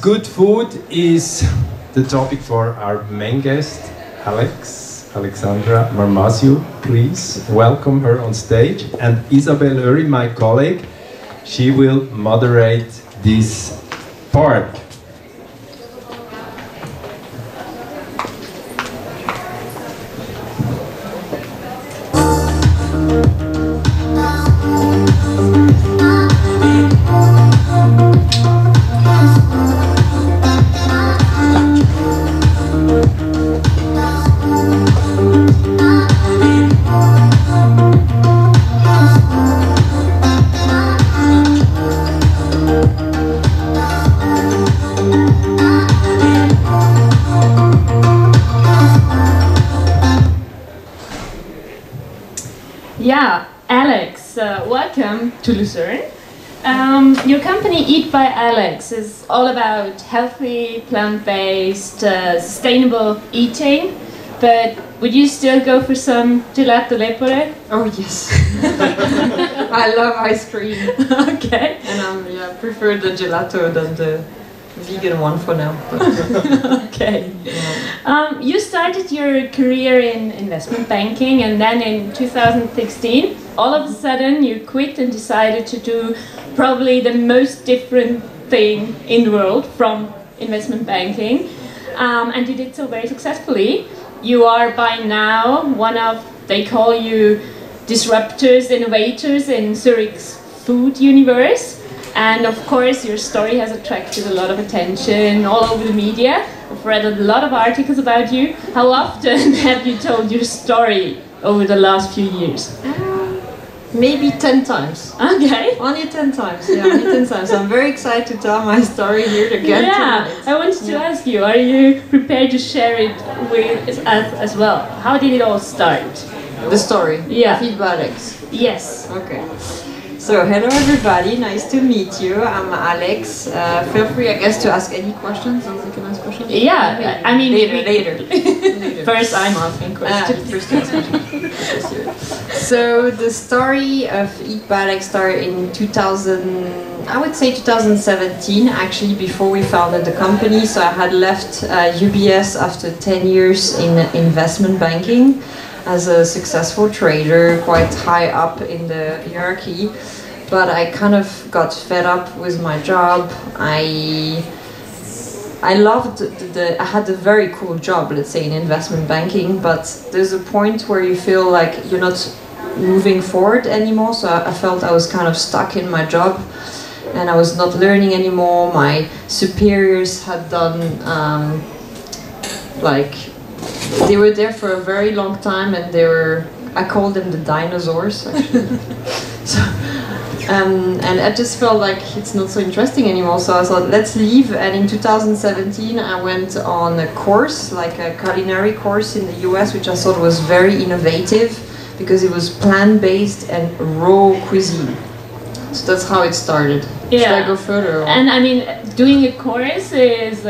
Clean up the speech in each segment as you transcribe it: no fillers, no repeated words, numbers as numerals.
Good food is the topic for our main guest, Alexandra Marmaziu. Please welcome her on stage. And Isabel Uri, my colleague, she will moderate this part. Yeah, Alex, welcome to Lucerne. Your company EATbyalex is all about healthy, plant-based, sustainable eating, but would you still go for some gelato lepore? Oh yes, I love ice cream. Okay. And I prefer the gelato than the vegan one for now. Okay. Yeah. You started your career in investment banking, and then in 2016, all of a sudden you quit and decided to do probably the most different thing in the world from investment banking, and you did so very successfully. You are by now one of, they call you disruptors, innovators in Zurich's food universe. And of course, your story has attracted a lot of attention all over the media. I've read a lot of articles about you. How often have you told your story over the last few years? Maybe 10 times. Okay. Only 10 times, yeah, only 10 times. I'm very excited to tell my story here again tonight. I wanted to ask you, are you prepared to share it with us as well? How did it all start? The story? Yeah. EATbyalex? Yes. Okay. So, hello everybody, nice to meet you. I'm Alex. Feel free, I guess, to ask any questions. Sounds like a nice question. Yeah, I mean... Later. First I'm asking questions. First question. So, the story of EATbyalex started in 2017, actually, before we founded the company. So, I had left UBS after 10 years in investment banking as a successful trader, quite high up in the hierarchy. But I kind of got fed up with my job. I loved I had a very cool job, let's say, in investment banking, but there's a point where you feel like you're not moving forward anymore. So I felt I was kind of stuck in my job and I was not learning anymore. My superiors had done they were there for a very long time, and I called them the dinosaurs, actually. So, and I just felt like it's not so interesting anymore, so I thought, let's leave. And in 2017 I went on a course, like a culinary course in the US, which I thought was very innovative because it was plant-based and raw cuisine. So that's how it started. Yeah. Should I go further? Or? And I mean, doing a course is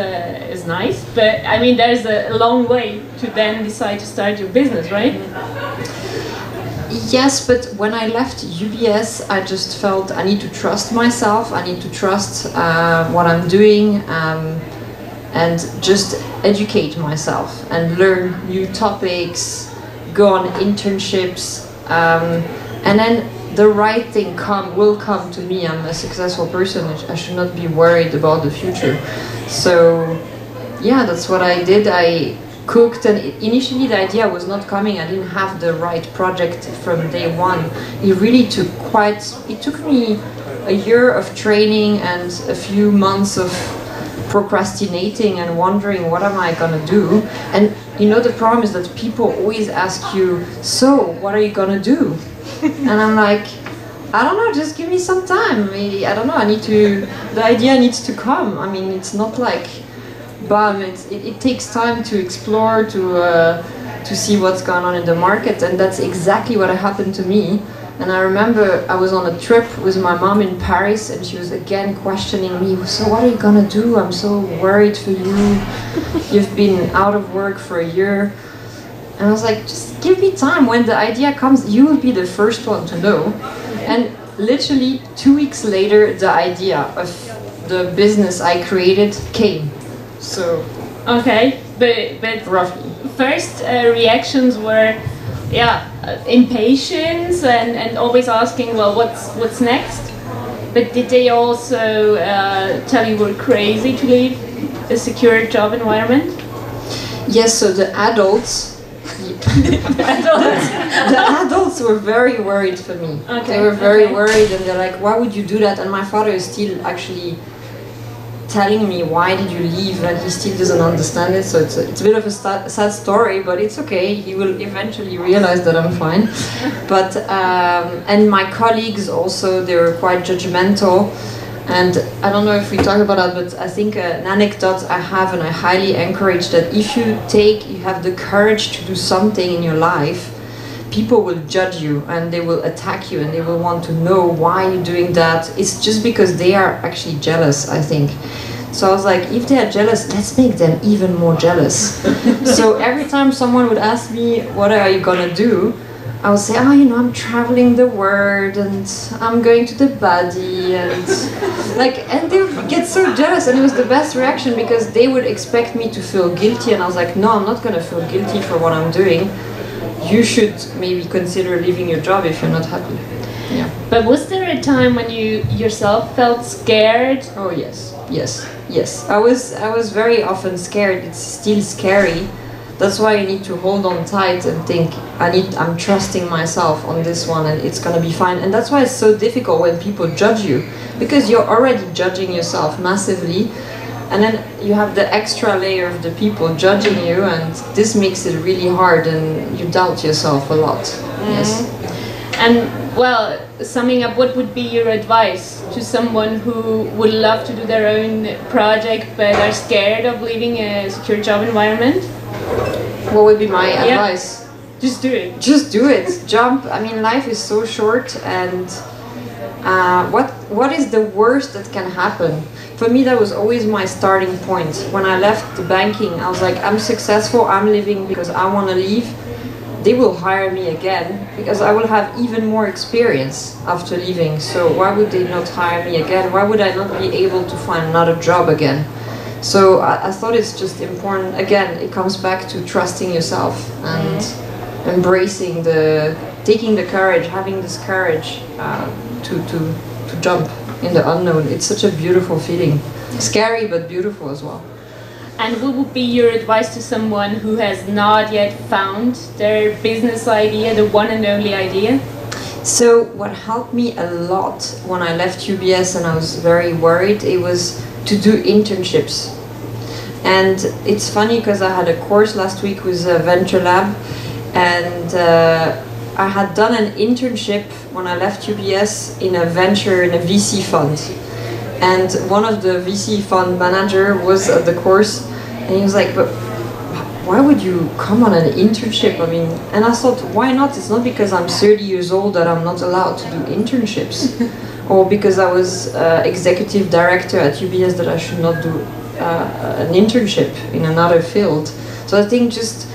nice, but I mean, there's a long way to then decide to start your business, right? Yes, but when I left UBS, I just felt I need to trust myself. I need to trust what I'm doing, and just educate myself and learn new topics, go on internships, and then the right thing will come to me. I'm a successful person. I should not be worried about the future. So, yeah, that's what I did. I cooked, and initially the idea was not coming. I didn't have the right project from day one. It really took it took me a year of training and a few months of procrastinating and wondering, what am I gonna do? And you know, the problem is that people always ask you, so what are you gonna do? And I'm like, I don't know, just give me some time. I don't know, the idea needs to come. I mean, it's not like, bam, it takes time to explore, to see what's going on in the market, and that's exactly what happened to me. And I remember I was on a trip with my mom in Paris, and she was again questioning me, so what are you gonna do? I'm so worried for you. You've been out of work for a year. And I was like, just give me time. When the idea comes, you will be the first one to know. And literally 2 weeks later, the idea of the business I created came. So Okay, but roughly. first reactions were, impatience and always asking, well, what's next? But did they also tell you were crazy to leave a secure job environment? Yes, so the adults, the adults were very worried for me. Okay, They were very okay. worried, and they're like, why would you do that? And my father is still actually telling me, why did you leave? And he still doesn't understand it, so it's a bit of a sad story, but it's okay. He will eventually realize that I'm fine. But and my colleagues also, they were quite judgmental. And I don't know if we talk about that, but I think an anecdote I have, and I highly encourage that if you have the courage to do something in your life, people will judge you and they will attack you and they will want to know why you're doing that. It's just because they are actually jealous, I think. So I was like, if they are jealous, let's make them even more jealous. So every time someone would ask me, what are you gonna do? I would say, I'm traveling the world and I'm going to the body and and they would get so jealous, and it was the best reaction because they would expect me to feel guilty, and I was like, no, I'm not gonna feel guilty for what I'm doing. You should maybe consider leaving your job if you're not happy. Yeah. But was there a time when you yourself felt scared? Oh yes. I was very often scared. It's still scary. That's why you need to hold on tight and think, I'm trusting myself on this one and it's gonna be fine. And that's why it's so difficult when people judge you, because you're already judging yourself massively, and then you have the extra layer of the people judging you, and this makes it really hard and you doubt yourself a lot. Yes. And well, summing up, what would be your advice to someone who would love to do their own project but are scared of leaving a secure job environment? What would be my advice? Just do it. Just do it. Jump. I mean, life is so short, and what is the worst that can happen? For me, that was always my starting point. When I left the banking, I was like, I'm successful, I'm leaving because I want to leave. They will hire me again because I will have even more experience after leaving. So why would they not hire me again? Why would I not be able to find another job again? So I thought it's just important. Again, it comes back to trusting yourself and embracing taking the courage, having this courage to jump in the unknown. It's such a beautiful feeling. Scary, but beautiful as well. And what would be your advice to someone who has not yet found their business idea, the one and only idea? So what helped me a lot when I left UBS and I was very worried, it was to do internships. And it's funny because I had a course last week with a venture lab, and I had done an internship when I left UBS in a VC fund. And one of the VC fund manager was at the course, and he was like, but why would you come on an internship? I mean, and I thought, why not? It's not because I'm 30 years old that I'm not allowed to do internships. Or because I was executive director at UBS that I should not do an internship in another field. So I think just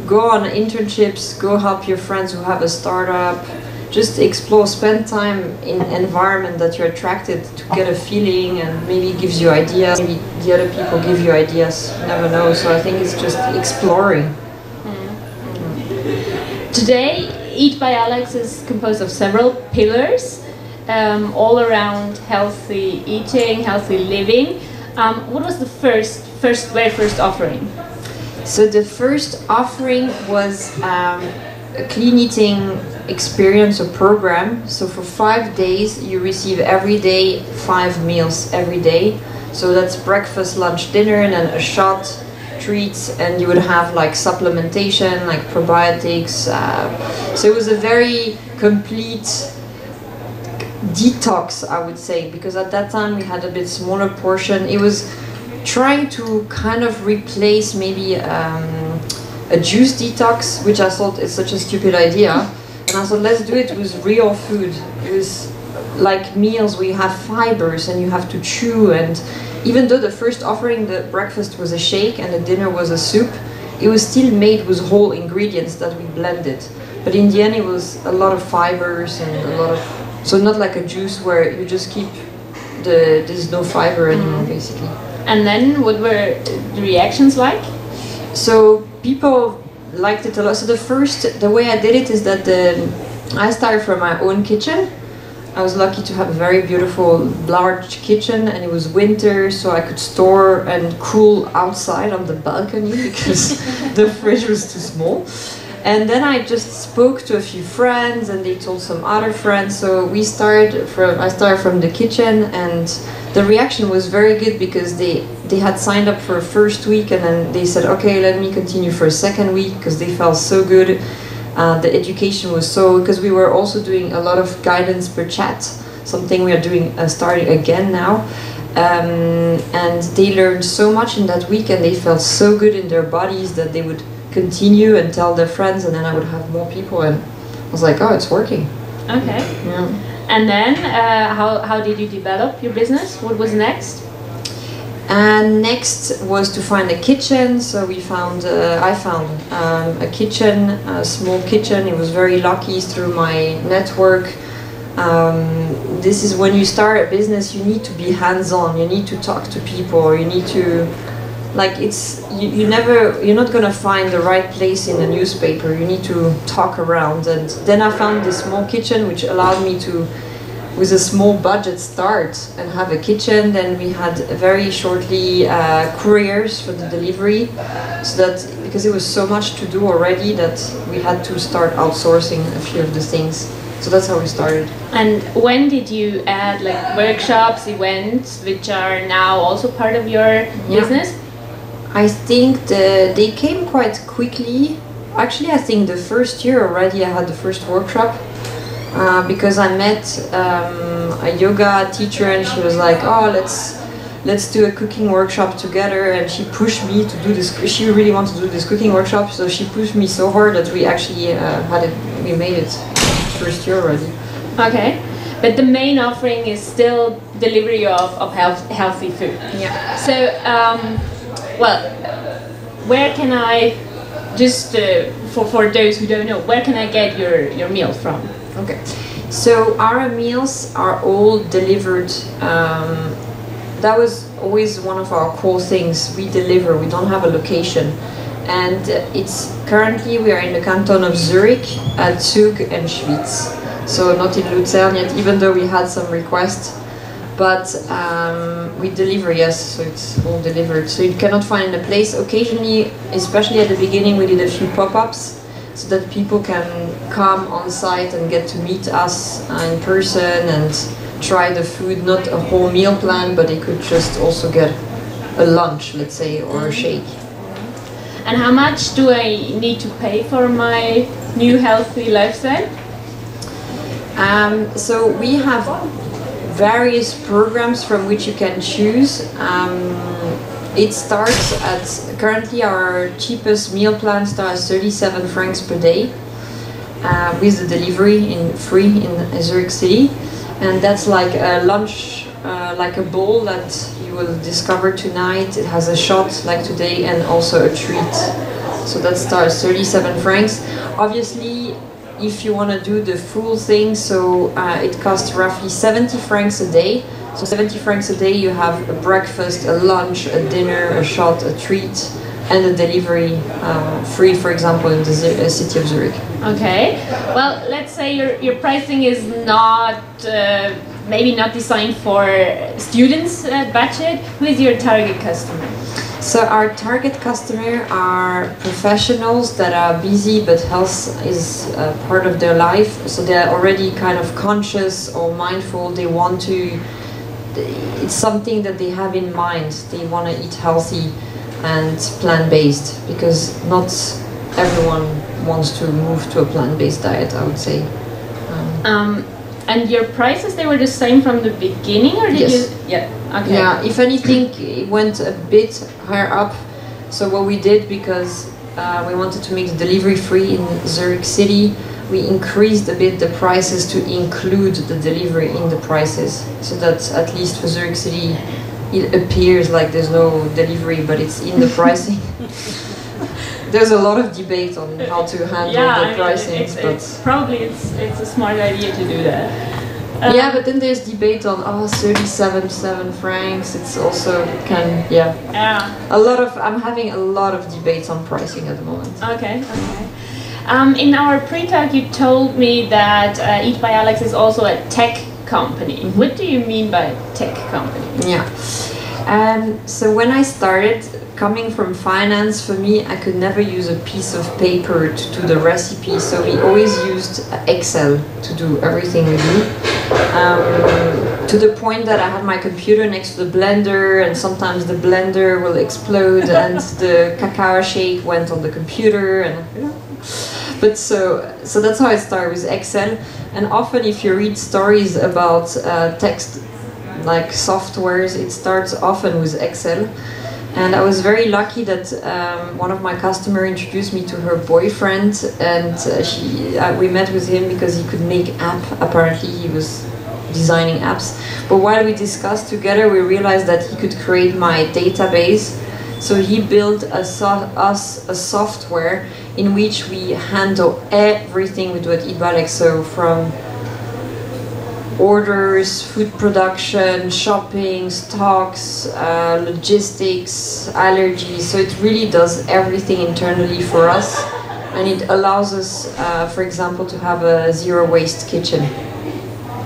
go on internships, go help your friends who have a startup, just explore, spend time in an environment that you're attracted to get a feeling, and maybe it gives you ideas, maybe the other people give you ideas, you never know. So I think it's just exploring. Today, EATbyalex is composed of several pillars, all around healthy eating, healthy living. What was the very first offering? So the first offering was a clean eating experience or program. So for 5 days you receive every day 5 meals every day. So that's breakfast, lunch, dinner, and then a shot, treats, and you would have like supplementation, like probiotics. So it was a very complete detox, I would say, because at that time we had a bit smaller portion. It was trying to kind of replace maybe a juice detox, which I thought is such a stupid idea. And I thought, let's do it with real food, with like meals where you have fibers and you have to chew. And even though the first offering, the breakfast was a shake and the dinner was a soup, it was still made with whole ingredients that we blended. But in the end, it was a lot of fibers and a lot of, so not like a juice where you just keep there's no fiber anymore, basically. And then what were the reactions like? So people liked it a lot. So the way I did it is that I started from my own kitchen. I was lucky to have a very beautiful large kitchen, and it was winter, so I could store and cool outside on the balcony because the fridge was too small. And then I just spoke to a few friends, and they told some other friends. So I started from the kitchen, and the reaction was very good because they had signed up for a first week, and then they said, okay, let me continue for a second week, because they felt so good. The education was because we were also doing a lot of guidance per chat, something we are doing starting again now. And they learned so much in that week, and they felt so good in their bodies that they would continue and tell their friends, and then I would have more people, and I was like, oh, it's working. Okay. Yeah. And then how did you develop your business? What was next? And next was to find a kitchen. So I found a kitchen, a small kitchen. It was very lucky through my network. This is when you start a business, you need to be hands-on. You need to talk to people. You need to, like, you're not gonna find the right place in the newspaper. You need to talk around. And then I found this small kitchen, which allowed me to, with a small budget, start and have a kitchen. Then we had very shortly couriers for the delivery, so that because it was so much to do already that we had to start outsourcing a few of the things. So that's how we started. And when did you add like workshops, events, which are now also part of your business? I think they came quite quickly. Actually, I think the first year already I had the first workshop. Because I met a yoga teacher, and she was like, oh, let's do a cooking workshop together, and she pushed me to do this. She really wanted to do this cooking workshop, so she pushed me so hard that we actually we made it first year already. Okay, but the main offering is still delivery of healthy food. Yeah. So, well, where can I, just for those who don't know, where can I get your meals from? Okay, so our meals are all delivered. That was always one of our core things. We deliver. We don't have a location, and it's currently we are in the canton of Zurich, at Zug and Schwyz. So not in Luzern yet, even though we had some requests. But we deliver, yes. So it's all delivered. So you cannot find a place. Occasionally, especially at the beginning, we did a few pop-ups, so that people can come on site and get to meet us in person and try the food, not a whole meal plan, but they could just also get a lunch, let's say, or a shake. And how much do I need to pay for my new healthy lifestyle? So we have various programs from which you can choose. It starts at, currently our cheapest meal plan starts 37 francs per day with the delivery free in Zurich City. And that's like a lunch, like a bowl that you will discover tonight. It has a shot like today and also a treat. So that starts 37 francs. Obviously, if you want to do the full thing, so it costs roughly 70 francs a day. So 70 francs a day, you have a breakfast, a lunch, a dinner, a shot, a treat, and a delivery free, for example, in the city of Zurich. Okay. Well, let's say your pricing is not, maybe not designed for students' budget. Who is your target customer? So our target customer are professionals that are busy, but health is part of their life. So they're already kind of conscious or mindful. They want to, it's something that they have in mind. They want to eat healthy and plant-based, because not everyone wants to move to a plant-based diet, I would say. And your prices, they were the same from the beginning, or did yes. you? Yeah. Okay. Yeah. If anything, it went a bit higher up. So what we did, because we wanted to make the delivery free in Zurich City, we increased a bit the prices to include the delivery in the prices, so that at least for Zurich City, it appears like there's no delivery, but it's in the pricing. There's a lot of debate on how to handle the pricing, but probably it's a smart idea to do that. Yeah, but then there's debate on 37 francs. It's also Yeah. I'm having a lot of debates on pricing at the moment. Okay. In our pre-talk, you told me that EATbyalex is also a tech company. Mm-hmm. What do you mean by tech company? Yeah. So when I started, coming from finance, for me, I could never use a piece of paper to do the recipe, so we always used Excel to do everything we do. To the point that I had my computer next to the blender, and sometimes the blender will explode and the cacao shake went on the computer, and but so that's how I started with Excel. And often if you read stories about text like softwares, it starts often with Excel. And I was very lucky that one of my customers introduced me to her boyfriend, and we met with him because he could make app. Apparently he was designing apps. But while we discussed together, we realized that he could create my database. So he built us a software in which we handle everything we do at EATbyalex. So from orders, food production, shopping, stocks, logistics, allergies. So it really does everything internally for us, and it allows us, for example, to have a zero waste kitchen.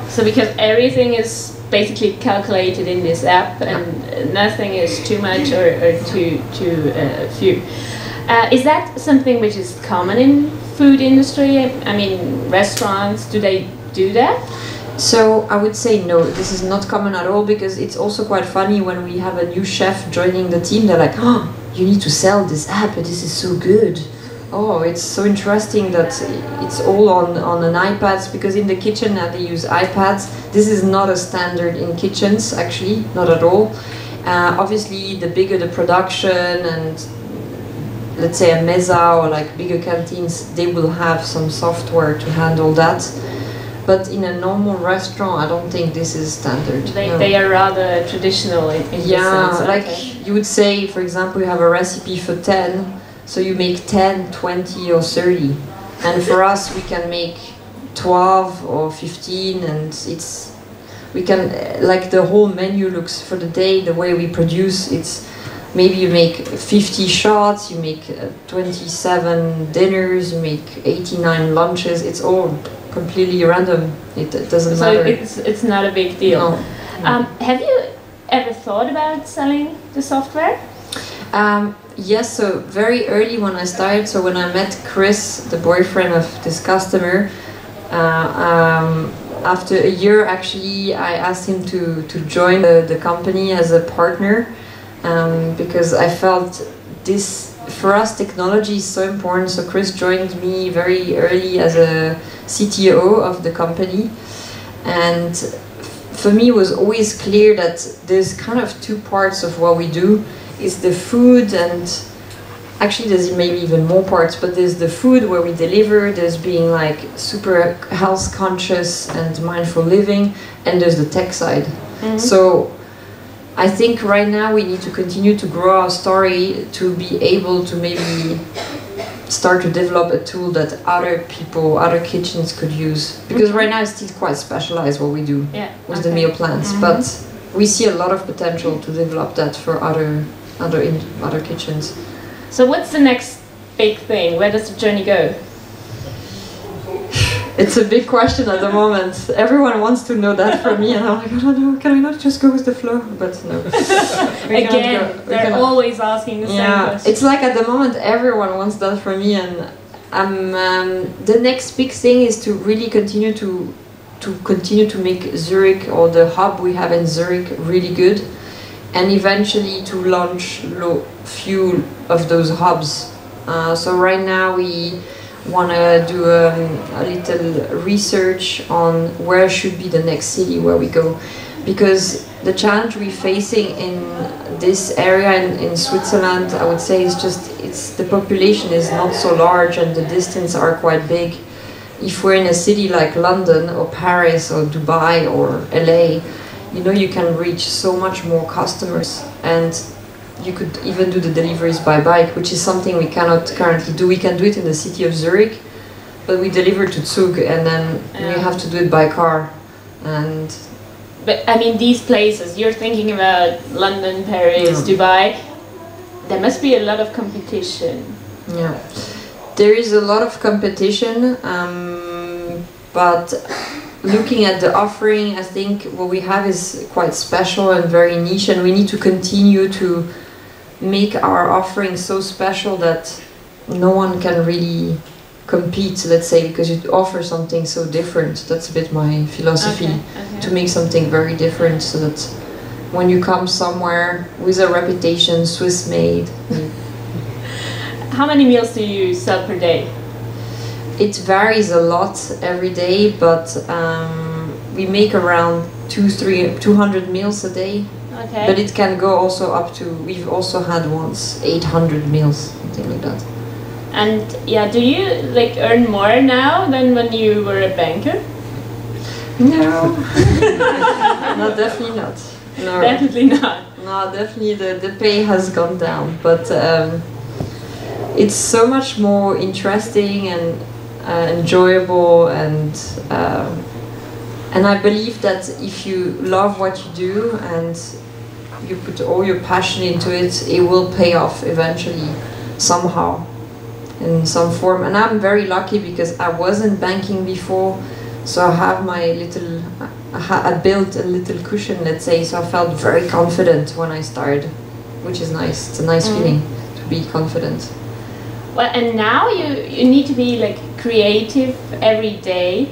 So because everything is basically calculated in this app, and nothing is too much or too few. Is that something which is common in food industry? I mean, restaurants, do they do that? So I would say no, this is not common at all, because it's also quite funny when we have a new chef joining the team. They're like, oh, you need to sell this app, this is so good. Oh, it's so interesting that it's all on an iPad, because in the kitchen now they use iPads. This is not a standard in kitchens, actually, not at all. Obviously, the bigger the production, and let's say a mesa or like bigger canteens, they will have some software to handle that. But in a normal restaurant, I don't think this is standard. They are rather traditional in this sense. Like you would say, for example, you have a recipe for 10, so you make 10, 20 or 30. And for us, we can make 12 or 15, and we can, like the whole menu looks for the day, the way we produce, it's maybe you make 50 shots, you make 27 dinners, you make 89 lunches, it's all completely random. It doesn't matter. So it's not a big deal. No. Have you ever thought about selling the software? Yes, so very early when I started, so when I met Chris, the boyfriend of this customer, after a year actually I asked him to join the company as a partner, because I felt this, for us technology is so important. So Chris joined me very early as a CTO of the company, and for me it was always clear that there's kind of two parts of what we do. Is the food, and actually there's maybe even more parts, but there's the food where we deliver, there's being like super health conscious and mindful living, and there's the tech side. Mm-hmm. So I think right now we need to continue to grow our story to be able to maybe start to develop a tool that other people, other kitchens could use. Because right now it's still quite specialized what we do with the meal plans, but we see a lot of potential to develop that for other kitchens. So what's the next big thing? Where does the journey go? It's a big question at the moment. Everyone wants to know that from me, and I'm like, I don't know, can we not just go with the flow? But no. Again, they're always asking the same question. It's like at the moment everyone wants that from me, and the next big thing is to really continue to make Zurich, or the hub we have in Zurich, really good, and eventually to launch few of those hubs. So right now we want to do a little research on where should be the next city where we go, because the challenge we're facing in this area in Switzerland, I would say, is just the population is not so large and the distance are quite big. If we're in a city like London or Paris or Dubai or LA, you can reach so much more customers, and you could even do the deliveries by bike, which is something we cannot currently do. We can do it in the city of Zurich, but we deliver to Zug, and then you have to do it by car. And but I mean, these places, you're thinking about London, Paris, Dubai, there must be a lot of competition. yeah, there is a lot of competition, but looking at the offering, I think what we have is quite special and very niche, and we need to continue to make our offering so special that no one can really compete, let's say, because you offer something so different. That's a bit my philosophy, to make something very different, so that when you come somewhere with a reputation, Swiss made. How many meals do you sell per day? It varies a lot every day, but we make around 200 meals a day. Okay. But it can go also up to, we've also had once 800 meals, something like that. And yeah, do you like earn more now than when you were a banker? No, no, definitely not. No. Definitely not. No, definitely the pay has gone down, but it's so much more interesting and enjoyable, and I believe that if you love what you do and you put all your passion into it, it will pay off eventually, somehow, in some form. And I'm very lucky because I wasn't banking before, so I have my little, I built a little cushion, let's say, so I felt very confident when I started, which is nice. It's a nice feeling to be confident. Well, and now you need to be like creative every day.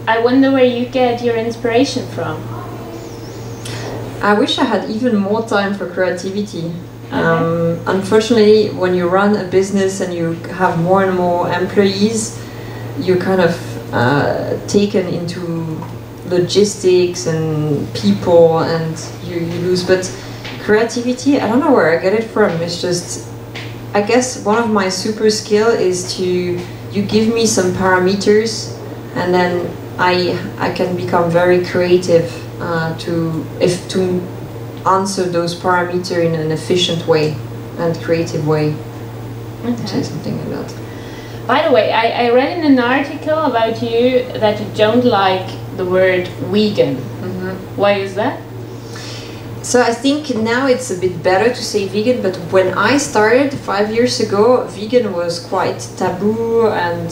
I wonder where you get your inspiration from. I wish I had even more time for creativity. Unfortunately, when you run a business and you have more and more employees, you're kind of taken into logistics and people, and you lose. But creativity, I don't know where I get it from. It's just, I guess one of my super skill is to, you give me some parameters, and then I can become very creative to answer those parameters in an efficient way and creative way. Say something like that. By the way, I read in an article about you that you don't like the word vegan. Why is that? So I think now it's a bit better to say vegan, but when I started 5 years ago, vegan was quite taboo, and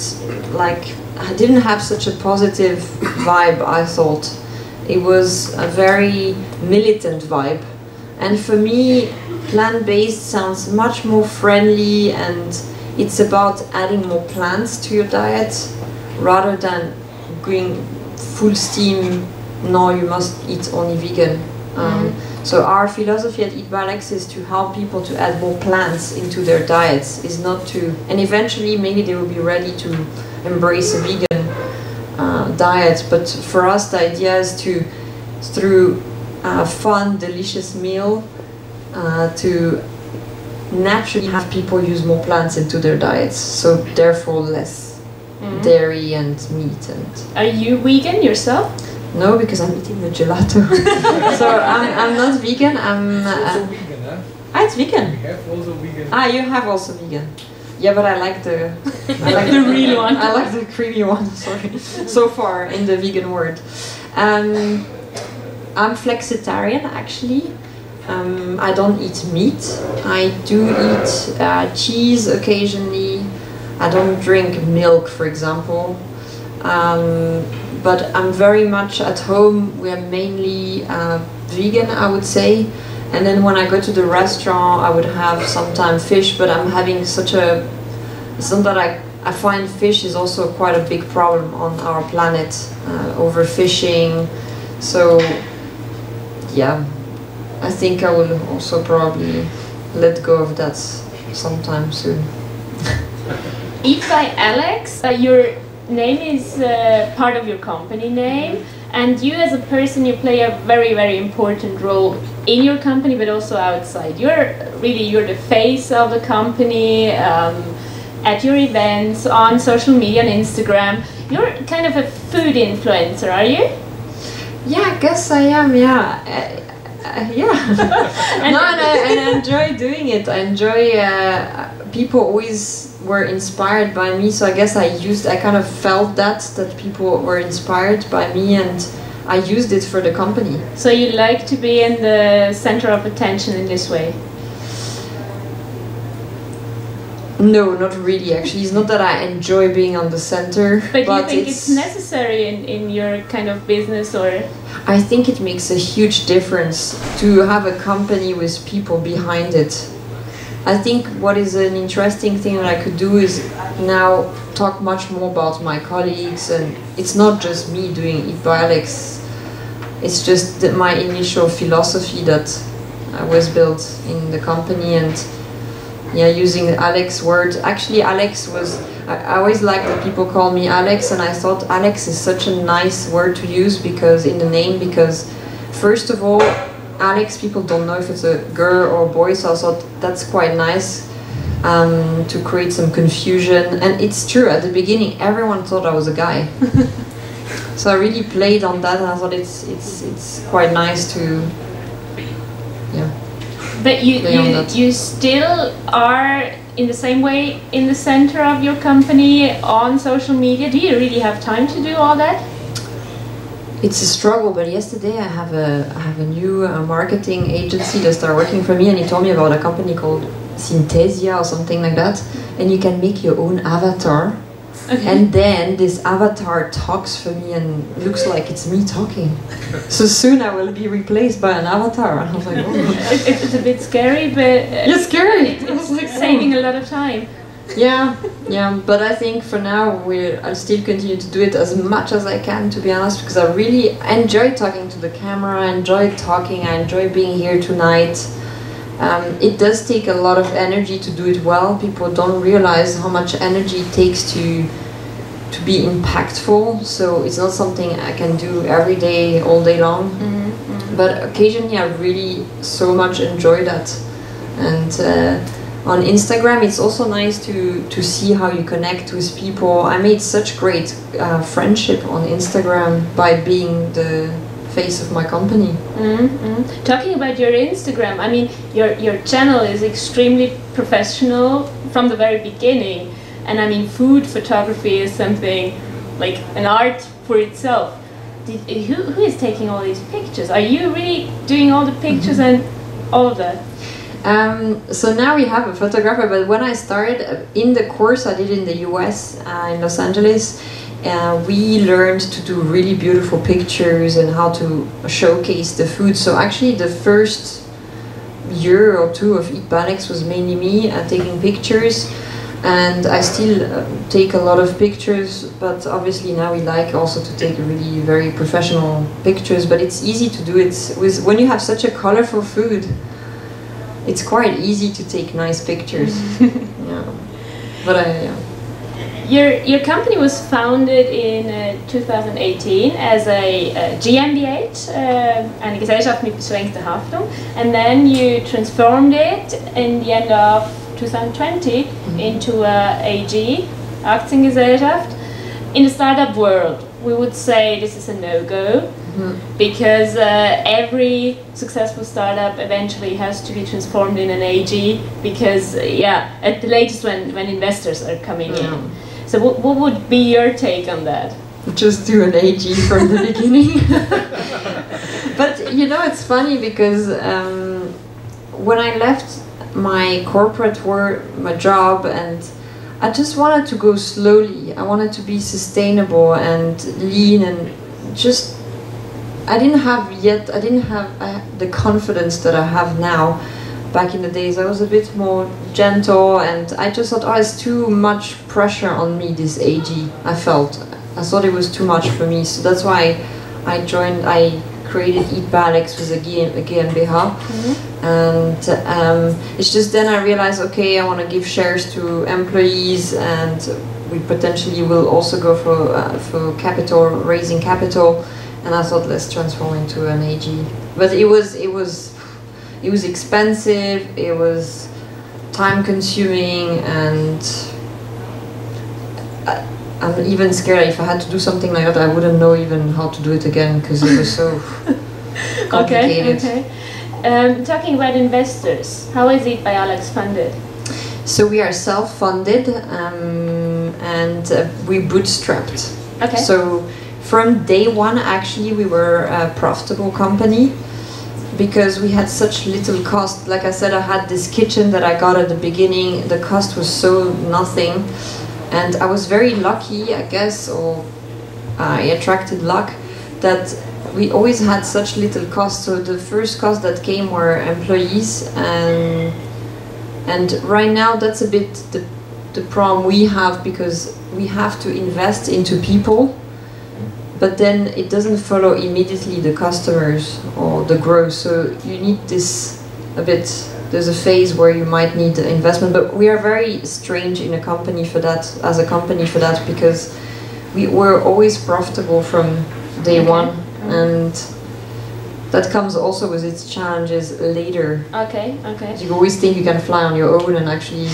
like I didn't have such a positive vibe, I thought. It was a very militant vibe. And for me, plant-based sounds much more friendly, and it's about adding more plants to your diet rather than going full steam, no, you must eat only vegan. So our philosophy at EATbyalex is to help people to add more plants into their diets, is not to, and eventually maybe they will be ready to embrace a vegan diet, but for us the idea is to, through a fun, delicious meal, to naturally have people use more plants into their diets, so therefore less dairy and meat. And are you vegan yourself? no, because I'm eating the gelato. So I'm not vegan. I'm also vegan, huh? it's vegan. We have also vegan. You have also vegan. Yeah, but I like the The real one. I like the creamy one. Sorry. So far in the vegan world, I'm flexitarian actually. I don't eat meat. I do eat cheese occasionally. I don't drink milk, for example. But I'm very much at home. We are mainly vegan, I would say. And then when I go to the restaurant, I would have sometimes fish, but I'm having such a... It's not that I find fish is also quite a big problem on our planet, overfishing. So, yeah, I think I will also probably let go of that sometime soon. EATbyalex, your name is part of your company name, and you as a person, you play a very, very important role in your company, but also outside. You're the face of the company, at your events, on social media and Instagram. You're kind of a food influencer, are you? Yeah, I guess I am, yeah. Yeah. No, and I enjoy doing it. I enjoy, people always were inspired by me, so I guess I kind of felt that people were inspired by me, and I used it for the company. So you like to be in the center of attention in this way? No, not really actually. It's not that I enjoy being on the center. But you think it's necessary in your kind of business, or? I think it makes a huge difference to have a company with people behind it. I think what is an interesting thing that I could do is now talk much more about my colleagues, and it's not just me doing EATbyalex. It's just my initial philosophy that was built in the company, and yeah, using Alex word. Actually, Alex was, I always like that people call me Alex, and I thought Alex is such a nice word to use because in the name, because first of all, Alex, people don't know if it's a girl or a boy, so I thought that's quite nice to create some confusion. And it's true, at the beginning everyone thought I was a guy. So I really played on that, and I thought it's quite nice to, yeah. But you still are in the same way in the center of your company on social media. Do you really have time to do all that? It's a struggle, but yesterday I have a new marketing agency that started working for me, and he told me about a company called Synthesia or something like that, and you can make your own avatar. Okay. And then this avatar talks for me and looks like it's me talking. So soon I will be replaced by an avatar. I was like, oh. It's a bit scary, but it's scary. It's like saving a lot of time. Yeah, but I think for now I'll still continue to do it as much as I can, to be honest, because I really enjoy talking to the camera, I enjoy talking, I enjoy being here tonight. It does take a lot of energy to do it well. People don't realize how much energy it takes to be impactful, so it's not something I can do every day, all day long. Mm-hmm. But occasionally I really so much enjoy that. And on Instagram it's also nice to see how you connect with people. I made such great friendship on Instagram by being the face of my company. Mm-hmm. Talking about your Instagram, I mean, your channel is extremely professional from the very beginning, and I mean, food photography is something like an art for itself. Who is taking all these pictures? Are you really doing all the pictures and all of that? So now we have a photographer, but when I started in the course I did in the US, in Los Angeles, we learned to do really beautiful pictures and how to showcase the food. So actually the first year or two of EATbyalex was mainly me taking pictures, and I still take a lot of pictures, but obviously now we like also to take really very professional pictures, but it's easy to do it when you have such a colorful food. It's quite easy to take nice pictures. Yeah. But yeah. Your company was founded in 2018 as a GmbH, eine Gesellschaft mit beschränkter Haftung, and then you transformed it in the end of 2020 into a AG, Aktiengesellschaft. In the startup world, we would say this is a no-go, because every successful startup eventually has to be transformed in an AG, because at the latest when investors are coming in. So what would be your take on that? Just do an AG from the beginning. But you know, it's funny because when I left my corporate work, my job, and I just wanted to go slowly. I wanted to be sustainable and lean, and just I didn't have the confidence that I have now. Back in the days I was a bit more gentle, and I just thought, oh, it's too much pressure on me, this AG. I thought it was too much for me, so that's why I created EATbyalex with a GmbH. And it's just then I realized, okay, I want to give shares to employees, and we potentially will also go for capital, raising capital, and I thought, let's transform into an AG. But it was expensive, it was time-consuming, and I'm even scared if I had to do something like that, I wouldn't know even how to do it again, because it was so complicated. Okay. Talking about investors, how is EATbyalex funded? So we are self-funded, and we bootstrapped. Okay. So from day one, actually, we were a profitable company because we had such little cost. Like I said, I had this kitchen that I got at the beginning. The cost was so nothing. And I was very lucky, I guess, or I attracted luck, that we always had such little cost. So the first cost that came were employees, and right now that's a bit the problem we have, because we have to invest into people, but then it doesn't follow immediately the customers or the growth. So you need this a bit. There's a phase where you might need the investment, but we are very strange in a company for that, as a company for that, because we were always profitable from day one, and that comes also with its challenges later. Okay. You always think you can fly on your own, and actually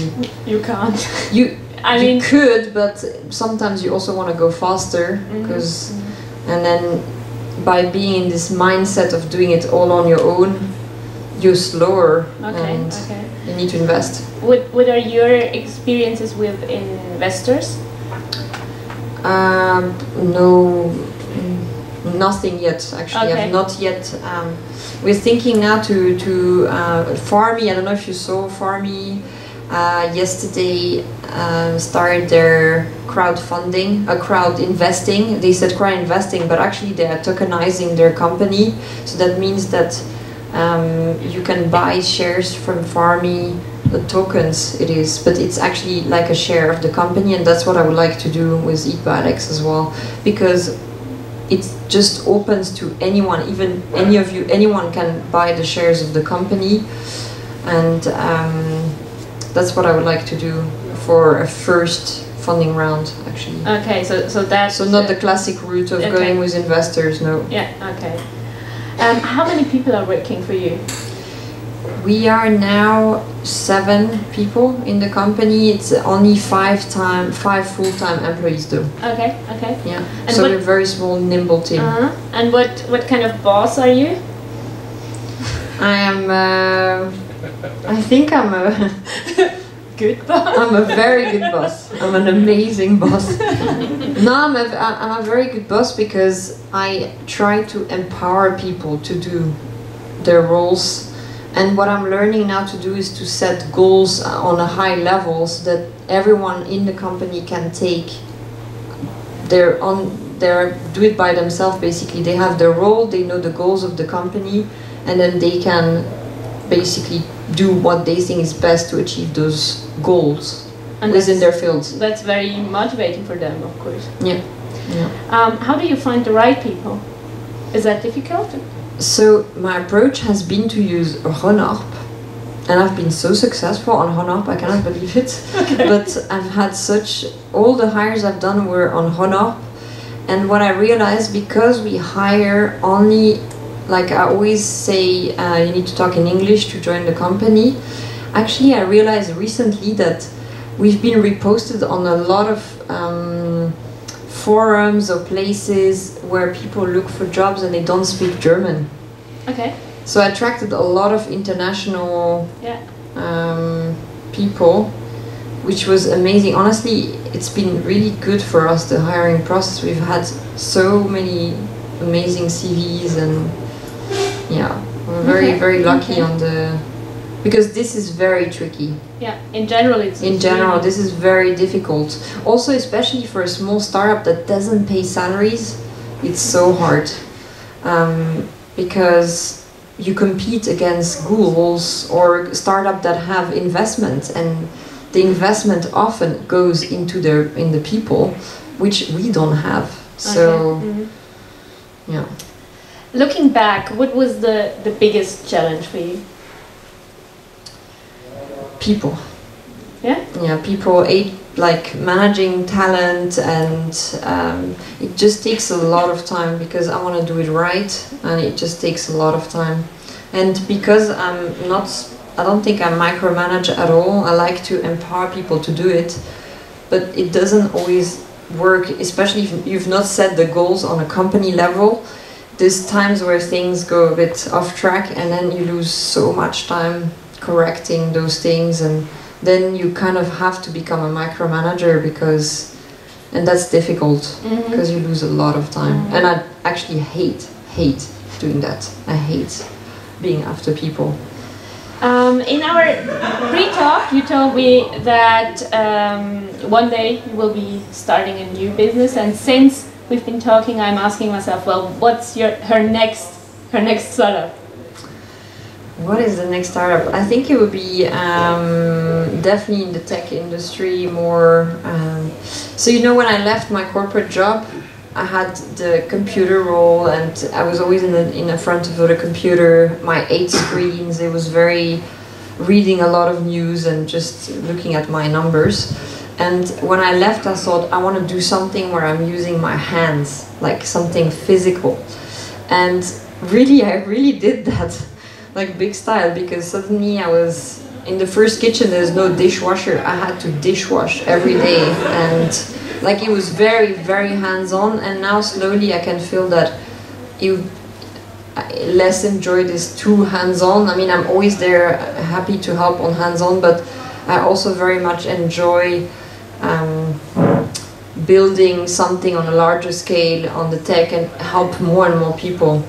you can't. You could, but sometimes you also want to go faster, because and then by being in this mindset of doing it all on your own, you're slower, and you need to invest. What are your experiences with investors? No, nothing yet. Actually, I've not yet. We're thinking now to Farmy. I don't know if you saw Farmy. Yesterday started their crowdfunding, crowd investing. They said crowd investing, but actually they are tokenizing their company. So that means that you can buy shares from Farmy, the tokens it is, but it's actually like a share of the company, and that's what I would like to do with EATbyalex as well, because it just opens to anyone, even any of you, anyone can buy the shares of the company, and that's what I would like to do for a first funding round, actually. Okay, so that's... So not the classic route of going with investors, no. Yeah, okay. How many people are working for you? We are now 7 people in the company. It's only 5 full-time employees though. Okay. Yeah. And so we're a very small, nimble team. And what kind of boss are you? I am. I think I'm a good boss. I'm a very good boss. I'm an amazing boss. No, I'm a very good boss because I try to empower people to do their roles. And what I'm learning now to do is to set goals on a high level so that everyone in the company can take do it by themselves basically. They have their role, they know the goals of the company, and then they can basically do what they think is best to achieve those goals within their fields. That's very motivating for them, of course. Yeah. How do you find the right people? Is that difficult? So my approach has been to use Run-up, and I've been so successful on Run-up, I cannot believe it. But I've had all the hires I've done were on Run-up, and what I realized, because we hire only, like I always say, you need to talk in English to join the company. Actually, I realized recently that we've been reposted on a lot of forums or places where people look for jobs and they don't speak German. Okay. So I attracted a lot of international people, which was amazing. Honestly, it's been really good for us, the hiring process. We've had so many amazing CVs, and yeah, we're very lucky on because this is very tricky. Yeah, in general this is very difficult. Also, especially for a small startup that doesn't pay salaries, it's so hard. Because you compete against Googles or startup that have investment, and the investment often goes into the people, which we don't have. So, yeah. Looking back, what was the biggest challenge for you? People. Yeah? Yeah, people, like managing talent, and it just takes a lot of time because I want to do it right, and it just takes a lot of time. And because I don't think I micromanage at all. I like to empower people to do it, but it doesn't always work, especially if you've not set the goals on a company level. There's times where things go a bit off track, and then you lose so much time correcting those things, and then you kind of have to become a micromanager because and that's difficult because you lose a lot of time. And I actually hate doing that. I hate being after people. In our pre-talk, you told me that one day you will be starting a new business, and since we've been talking, I'm asking myself, well, what's her next startup? What is the next startup? I think it would be definitely in the tech industry more. So you know, when I left my corporate job, I had the computer role, and I was always in the front of the computer. My 8 screens. It was very reading a lot of news and just looking at my numbers. And when I left, I thought I want to do something where I'm using my hands, like something physical. And really, I really did that, like big style, because suddenly I was in the first kitchen. There's no dishwasher. I had to dishwash every day, and like it was very, very hands-on. And now slowly I can feel that I less enjoy this too hands-on. I mean, I'm always there, happy to help on hands-on, but I also very much enjoy building something on a larger scale on the tech and help more and more people.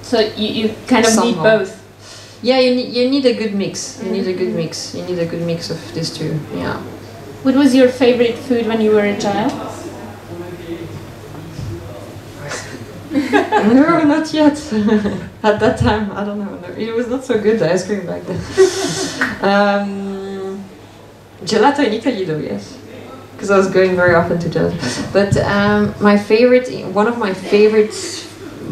So you kind of need both. Yeah, you need a good mix. You need a good mix. You need a good mix of these two. Yeah. What was your favorite food when you were a child? No, not yet. At that time, I don't know. No, it was not so good, the ice cream back then. Gelato in Italy though, yes. Because I was going very often to gelato. But one of my favorite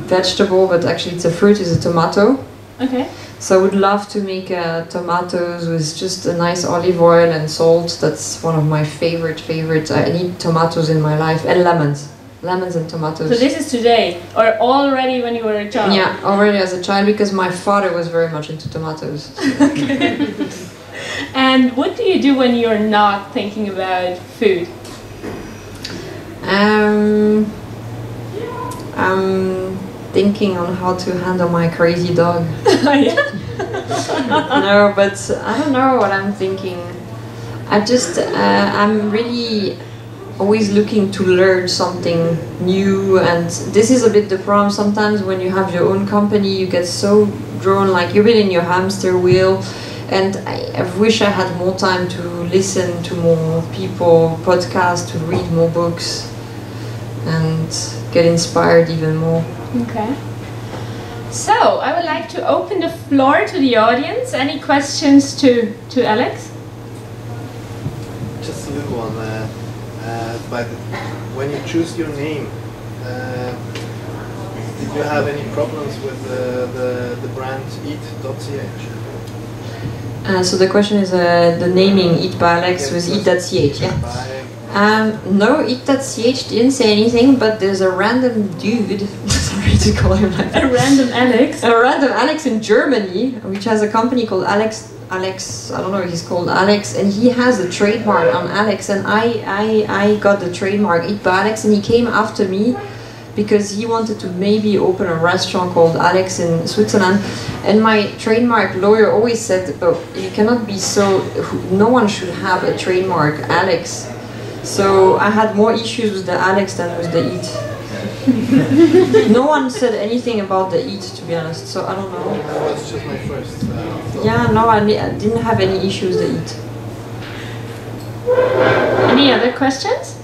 vegetable, but actually it's a fruit, is a tomato. Okay. So I would love to make tomatoes with just a nice olive oil and salt. That's one of my favorite. I need tomatoes in my life, and lemons and tomatoes. So this is today, or already when you were a child? Yeah, already as a child, because my father was very much into tomatoes. Okay. And what do you do when you're not thinking about food? I'm thinking on how to handle my crazy dog. No, but I don't know what I'm thinking. I'm really always looking to learn something new, and this is a bit the problem. Sometimes when you have your own company, you get so drawn, like you've been in your hamster wheel, and I wish I had more time to listen to more people, podcasts, to read more books, and get inspired even more. Okay. So, I would like to open the floor to the audience. Any questions to Alex? Just a little one. When you choose your name, did you have any problems with the brand eat.ch? So the question is the naming EATbyalex with eat.ch, yeah? No, eat.ch didn't say anything, but there's a random dude, sorry to call him like that. A random Alex? A random Alex in Germany, which has a company called Alex, I don't know if he's called Alex, and he has a trademark on Alex, and I got the trademark EATbyalex, and he came after me because he wanted to maybe open a restaurant called Alex in Switzerland, and my trademark lawyer always said, oh, you cannot be so, no one should have a trademark Alex. So I had more issues with the Alex than with the eat. No one said anything about the eat, to be honest, so I don't know. That was just my first. Yeah, no, I didn't have any issues with the eat. Any other questions?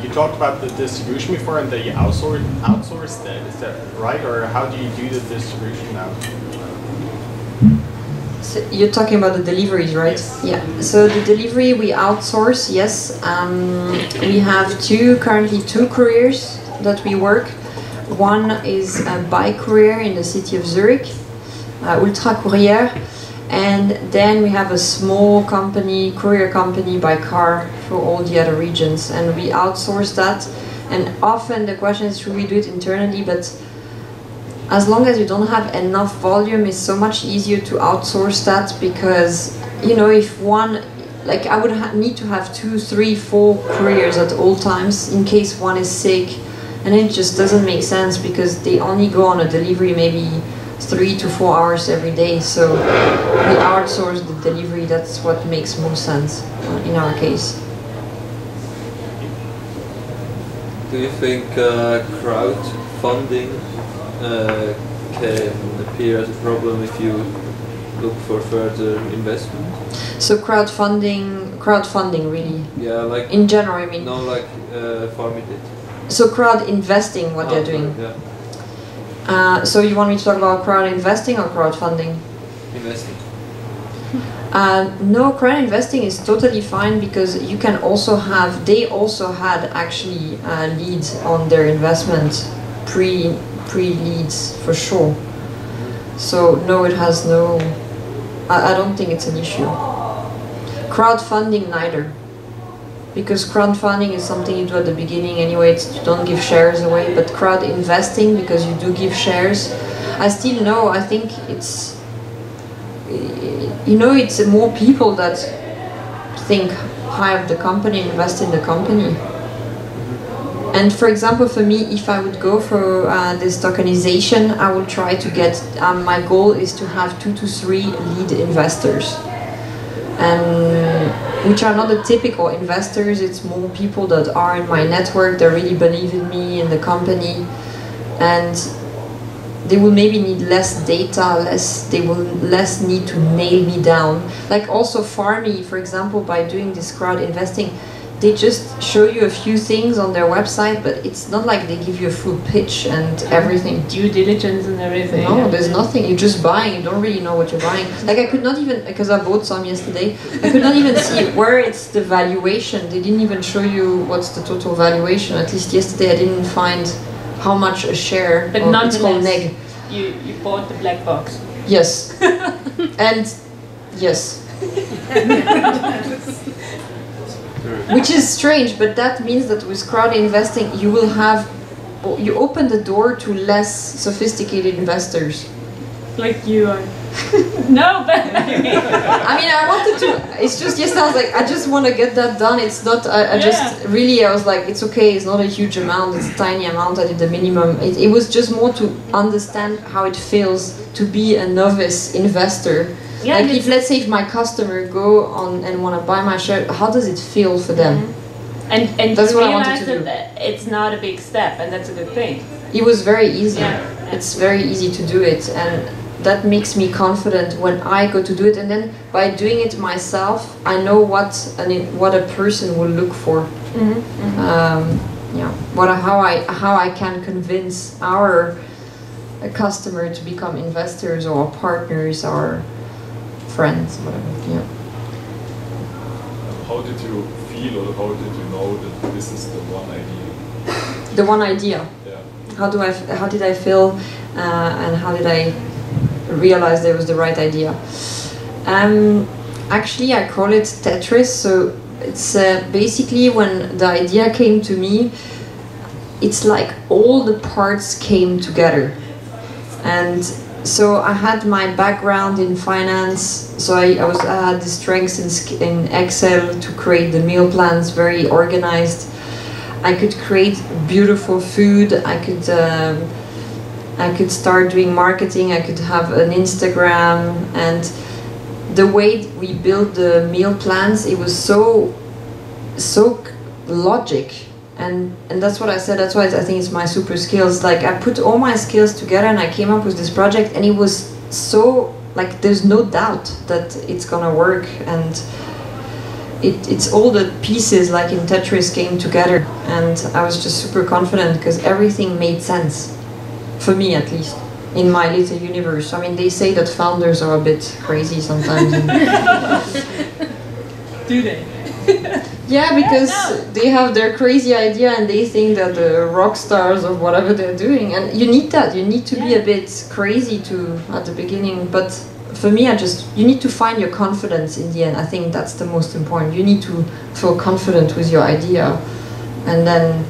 You talked about the distribution before and that you outsourced it. Is that right? Or how do you do the distribution now? So you're talking about the deliveries, right? Yes. Yeah. So the delivery we outsource, yes. We have currently two couriers that we work. One is a bike courier in the city of Zurich, Ultra-Courier, and then we have a small company, courier company by car for all the other regions, and we outsource that. And often the question is, should we do it internally? But as long as you don't have enough volume, it's so much easier to outsource that, because, you know, if one, like I would need to have 2, 3, 4 couriers at all times in case one is sick, and it just doesn't make sense because they only go on a delivery maybe 3 to 4 hours every day. So we outsource the delivery. That's what makes more sense in our case. Do you think crowdfunding can appear as a problem if you look for further investment? So crowdfunding really? Yeah, like in general, I mean. No, like Farmit did. So crowd investing, what they're doing. Yeah. So you want me to talk about crowd investing or crowdfunding? Investing. No, crowd investing is totally fine because you can also have. They also had actually leads on their investment, pre leads for sure. So no, it has no. I don't think it's an issue. Crowdfunding neither, because crowdfunding is something you do at the beginning anyway. You don't give shares away, but crowd investing, because you do give shares. I still know. I think it's. You know, it's more people that think high of the company, invest in the company. And for example, for me, if I would go for this tokenization, I would try to get, my goal is to have 2 to 3 lead investors. And which are not the typical investors, it's more people that are in my network, that really believe in me, in the company. And they will maybe need less data, they will less need to nail me down. Like also Farmy, for example, by doing this crowd investing, they just show you a few things on their website, but it's not like they give you a full pitch and everything. Due diligence and everything. No, there's nothing. You're just buying. You don't really know what you're buying. Like I could not even, because I bought some yesterday, I could not even see where it's the valuation. They didn't even show you what's the total valuation. At least yesterday I didn't find how much a share. But it's called nonetheless, neg. you bought the black box. Yes. And yes. Which is strange, but that means that with crowd investing you will have, you open the door to less sophisticated investors. Like you are. No, but I mean, I wanted to, it's just yesterday I was like, I just want to get that done. It's not, I just really, I was like, it's okay, it's not a huge amount, it's a tiny amount, I did the minimum. It was just more to understand how it feels to be a novice investor. Yeah, like if, let's say if my customer go on and want to buy my share, how does it feel for them? Mm-hmm. And that's you what I wanted realize to do. that it's not a big step, and that's a good thing. It was very easy. Yeah. It's very easy to do it, and that makes me confident when I go to do it. And then by doing it myself, I know what a person will look for. Mm-hmm. Mm-hmm. Yeah, how I can convince our customer to become investors or partners or friends, whatever. Yeah. How did you feel, or how did you know that this is the one idea? The one idea. Yeah. How did I feel, and how did I realize there was the right idea? Actually, I call it Tetris. So it's basically when the idea came to me, it's like all the parts came together. And so I had my background in finance, so I had the strengths in Excel to create the meal plans, very organized. I could create beautiful food. I could start doing marketing. I could have an Instagram, and the way we built the meal plans, it was so logic. And that's what I said, that's why I think it's my super skills. Like I put all my skills together and I came up with this project, and it was so, like, there's no doubt that it's gonna work, and it's all the pieces like in Tetris came together, and I was just super confident because everything made sense, for me at least, in my little universe. I mean, they say that founders are a bit crazy sometimes. Do they? Yeah, because they have their crazy idea and they think that the rock stars of whatever they're doing, and you need that. You need to be a bit crazy at the beginning. But for me, you need to find your confidence in the end. I think that's the most important. You need to feel confident with your idea, and then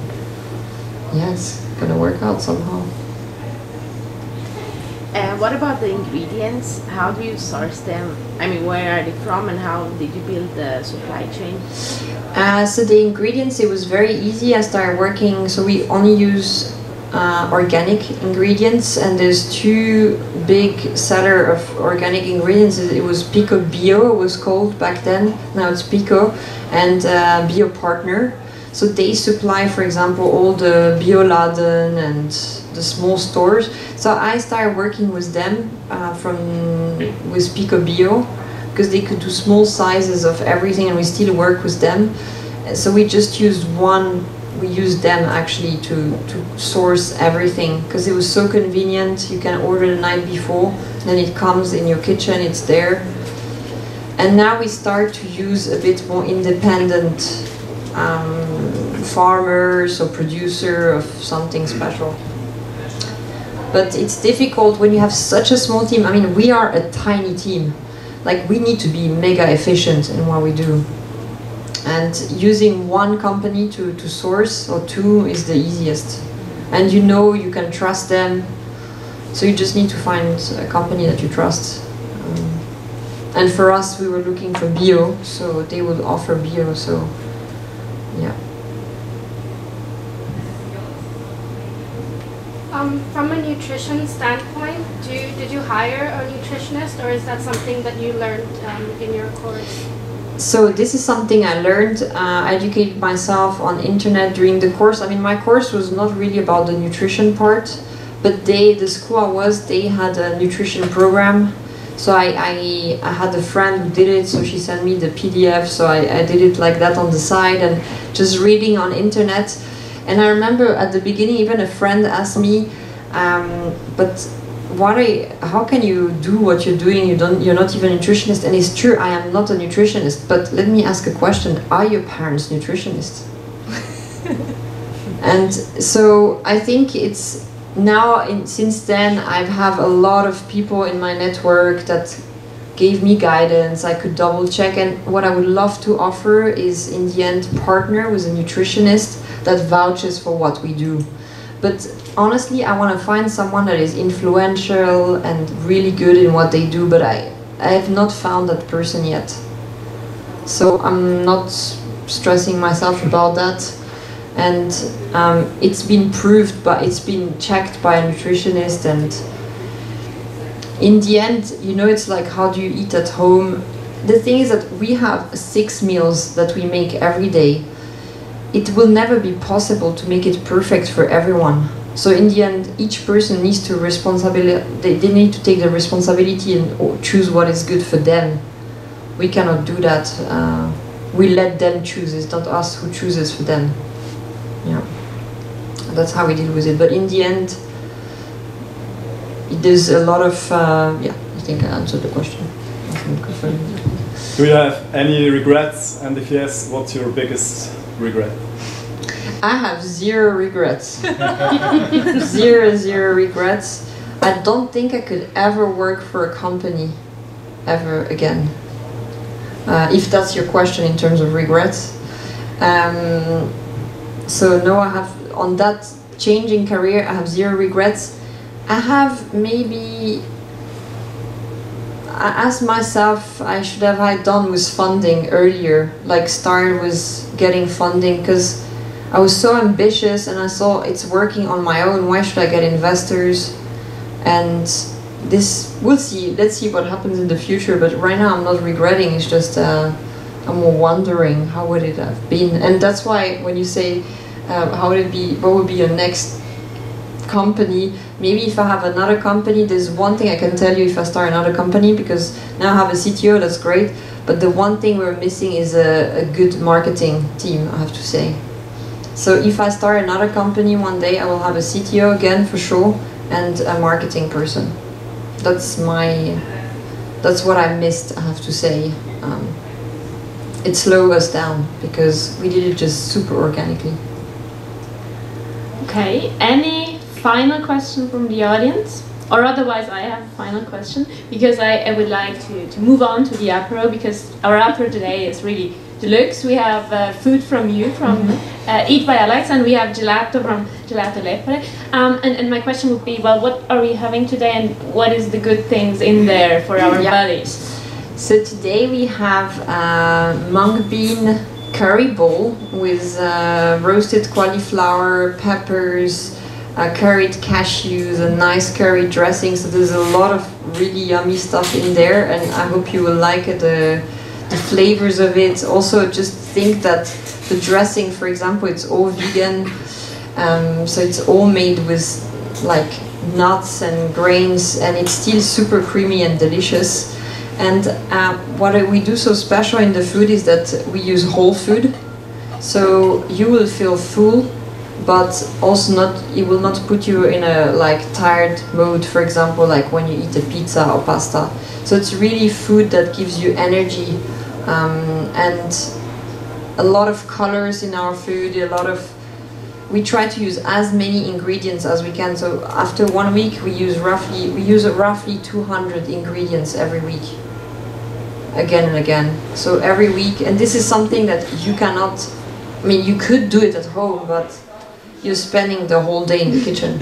it's gonna work out somehow. What about the ingredients? How do you source them? I mean, where are they from, and how did you build the supply chain? So the ingredients, it was very easy. I started working, so we only use organic ingredients, and there's 2 big seller of organic ingredients. It was Pico Bio, it was called back then. Now it's Pico, and Bio Partner. So they supply, for example, all the bioladen and the small stores. So I started working with them with Pico Bio, because they could do small sizes of everything, and we still work with them. So we just used we used them actually to source everything, because it was so convenient. You can order the night before, then it comes in your kitchen, it's there. And now we start to use a bit more independent farmers or producer of something special. But it's difficult when you have such a small team. I mean, we are a tiny team. Like, we need to be mega efficient in what we do. And using one company to source, or two, is the easiest. And you know you can trust them. So you just need to find a company that you trust. And for us, we were looking for bio, so they would offer bio, so yeah. From a nutrition standpoint, did you hire a nutritionist, or is that something that you learned in your course? So this is something I learned. I educated myself on internet during the course. I mean, my course was not really about the nutrition part, but the school they had a nutrition program. So I had a friend who did it, so she sent me the PDF, so I did it like that on the side and just reading on internet. And I remember at the beginning, even a friend asked me, but how can you do what you're doing? You're not even a nutritionist. And it's true, I am not a nutritionist, but let me ask a question. Are your parents nutritionists? And so I think it's now, since then, I have a lot of people in my network that gave me guidance. I could double check, and what I would love to offer is, in the end, partner with a nutritionist that vouches for what we do. But honestly, I want to find someone that is influential and really good in what they do, but I have not found that person yet. So I'm not stressing myself about that. And it's been proved, but it's been checked by a nutritionist, and in the end, you know, it's like, how do you eat at home? The thing is that we have 6 meals that we make every day. It will never be possible to make it perfect for everyone. So in the end, each person needs to they need to take the responsibility and choose what is good for them. We cannot do that. We let them choose. It's not us who chooses for them. Yeah, that's how we deal with it. But in the end, there's a lot of yeah. I think I answered the question. Do you have any regrets? And if yes, what's your biggest regret? I have 0 regrets. zero regrets. I don't think I could ever work for a company ever again. If that's your question in terms of regrets. So no, I have, on that changing career, I have 0 regrets. I have maybe, I asked myself, I should have done with funding earlier, like start with getting funding, because I was so ambitious and I saw it's working on my own, why should I get investors? And this, we'll see, let's see what happens in the future, but right now I'm not regretting, it's just I'm more wondering how would it have been. And that's why when you say how would it be, what would be your next company, maybe if I have another company, there's one thing I can tell you if I start another company, because now I have a CTO, that's great, but the one thing we're missing is a good marketing team, I have to say. So if I start another company one day, I will have a CTO again for sure, and a marketing person. That's what I missed, I have to say. It slowed us down because we did it just super organically. Okay, any final question from the audience? Or otherwise I have a final question, because I would like to move on to the apéro, because our apéro today is really deluxe. We have food from you, from EATbyalex, and we have gelato from Gelato Lepre. And my question would be, well, what are we having today, and what is the good things in there for our bodies? So today we have mung bean curry bowl with roasted cauliflower, peppers, curried cashews, a nice curry dressing. So there's a lot of really yummy stuff in there, and I hope you will like it. The flavors of it. Also, just think that the dressing, for example, it's all vegan, so it's all made with like nuts and grains, and it's still super creamy and delicious. And what we do so special in the food is that we use whole food, so you will feel full, but also it will not put you in a like tired mode, for example, like when you eat a pizza or pasta. So it's really food that gives you energy, and a lot of colors in our food, we try to use as many ingredients as we can. So after 1 week we use roughly 200 ingredients every week, again and again. So every week, and this is something that you cannot, I mean, you could do it at home, but you're spending the whole day in the kitchen.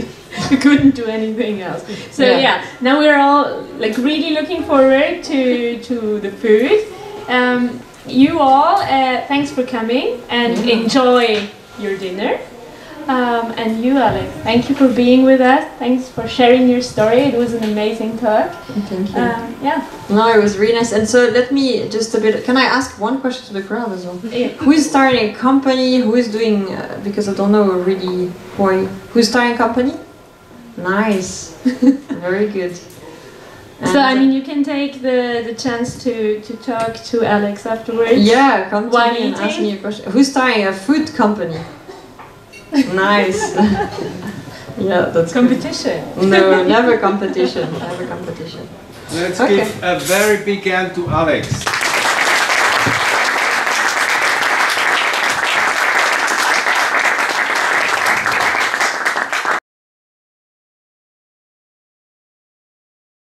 You couldn't do anything else. So yeah, now we're all like really looking forward to the food. You all, thanks for coming and enjoy your dinner. And you, Alex, thank you for being with us. Thanks for sharing your story. It was an amazing talk. Thank you. Yeah. No, it was really nice. And so let me just a bit, can I ask one question to the crowd as well? Yeah. Who is starting a company? Who is doing, because I don't know really who's starting a company? Nice. Very good. So I mean, you can take the chance to talk to Alex afterwards. Yeah, come to while me and ask eating. me a question. Who's starting a food company? Nice. Yeah, that's competition. Good. No, never competition. Never competition. Let's Okay. give a very big hand to Alex.